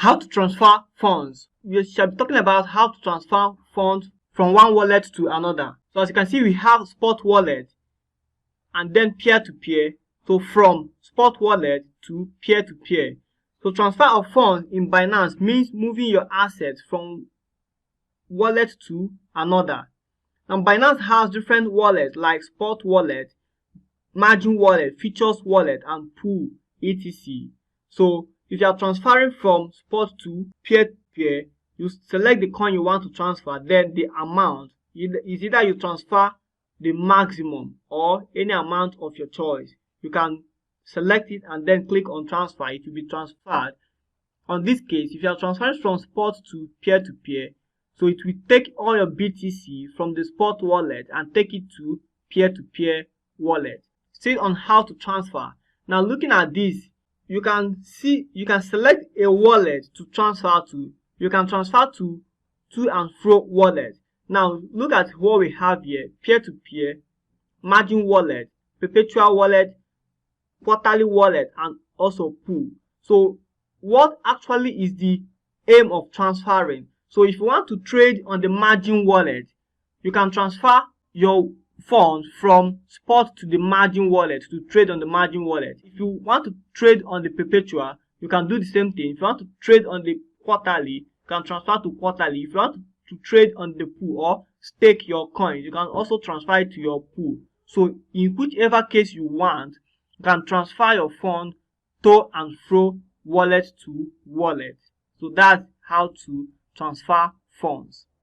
How to transfer funds. We shall be talking about how to transfer funds from one wallet to another. So as you can see, we have spot wallet and then peer-to-peer. So from spot wallet to peer-to-peer. So transfer of funds in Binance means moving your assets from wallet to another. And Binance has different wallets like spot wallet, margin wallet, futures wallet, and pool, etc. So if you are transferring from spot to peer-to-peer, you select the coin you want to transfer, then the amount is either you transfer the maximum or any amount of your choice. You can select it and then click on transfer. It will be transferred. On this case, if you are transferring from spot to peer-to-peer, so it will take all your BTC from the spot wallet and take it to peer-to-peer wallet. Still on how to transfer. Now looking at this, you can select a wallet to transfer to. You can transfer to and fro wallet. Now look at what we have here: peer-to-peer, margin wallet, perpetual wallet, quarterly wallet, and also pool. So what actually is the aim of transferring? So if you want to trade on the margin wallet, you can transfer your funds from spot to the margin wallet to trade on the margin wallet. If you want to trade on the perpetual, you can do the same thing. If you want to trade on the quarterly, you can transfer to quarterly. If you want to trade on the pool or stake your coins, you can also transfer it to your pool. So in whichever case you want, you can transfer your fund to and fro, wallet to wallet. So that's how to transfer funds.